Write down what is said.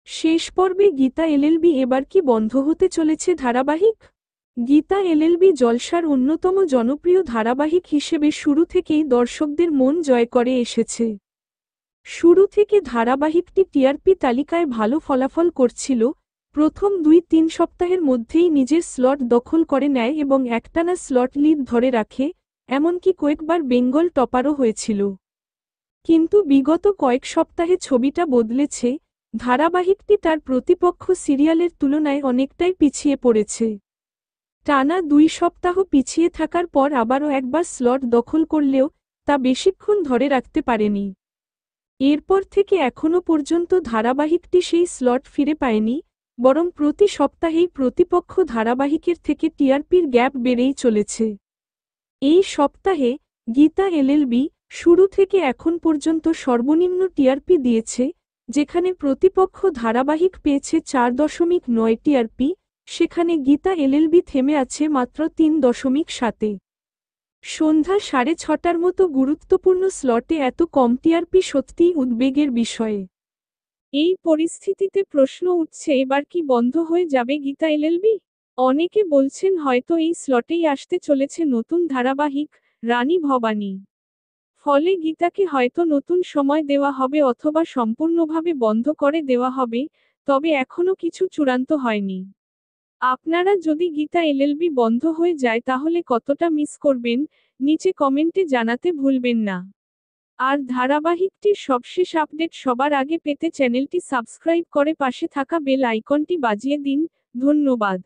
শেষ পর্বে গীতা এলএলবি এবার কি বন্ধ হতে চলেছে ধারাবাহিক? গীতা এলএলবি জলসার অন্যতম জনপ্রিয় ধারাবাহিক হিসেবে শুরু থেকেই দর্শকদের মন জয় করে এসেছে। শুরু থেকে ধারাবাহিকটি টিআরপি তালিকায় ভালো ফলাফল করছিল, প্রথম ২-৩ সপ্তাহের মধ্যেই নিজের স্লট দখল করে নেয় এবং একটানা স্লট লিড ধরে রাখে, এমনকি কয়েকবার বেঙ্গল টপারও হয়েছিল। কিন্তু বিগত কয়েক সপ্তাহে ছবিটা বদলেছে, ধারাবাহিকটি তার প্রতিপক্ষ সিরিয়ালের তুলনায় অনেকটাই পিছিয়ে পড়েছে। টানা ২ সপ্তাহ পিছিয়ে থাকার পর আবারও একবার স্লট দখল করলেও তা বেশিক্ষণ ধরে রাখতে পারেনি। এরপর থেকে এখনও পর্যন্ত ধারাবাহিকটি সেই স্লট ফিরে পায়নি, বরং প্রতি সপ্তাহেই প্রতিপক্ষ ধারাবাহিকের থেকে টিআরপির গ্যাপ বেড়েই চলেছে। এই সপ্তাহে গীতা এলএলবি শুরু থেকে এখন পর্যন্ত সর্বনিম্ন টিআরপি দিয়েছে, যেখানে প্রতিপক্ষ ধারাবাহিক পেয়েছে ৪.৯ টিআরপি, সেখানে গীতা এলএলবি থেমে আছে মাত্র ৩.৭। সন্ধ্যা ৬:৩০টার মতো গুরুত্বপূর্ণ স্লটে এত কম টিআরপি সত্যিই উদ্বেগের বিষয়ে। এই পরিস্থিতিতে প্রশ্ন উঠছে, এবার কি বন্ধ হয়ে যাবে গীতা এলএলবি? অনেকে বলছেন হয়তো এই স্লটেই আসতে চলেছে নতুন ধারাবাহিক, রানী ভবানী। ফলে গীতাকে হয়তো নতুন সময় দেওয়া হবে অথবা সম্পূর্ণভাবে বন্ধ করে দেওয়া হবে, তবে এখনও কিছু চূড়ান্ত হয়নি। আপনারা যদি গীতা এলএলবি বন্ধ হয়ে যায় তাহলে কতটা মিস করবেন, নিচে কমেন্টে জানাতে ভুলবেন না। আর ধারাবাহিকটির সবশেষ আপডেট সবার আগে পেতে চ্যানেলটি সাবস্ক্রাইব করে পাশে থাকা বেল আইকনটি বাজিয়ে দিন। ধন্যবাদ।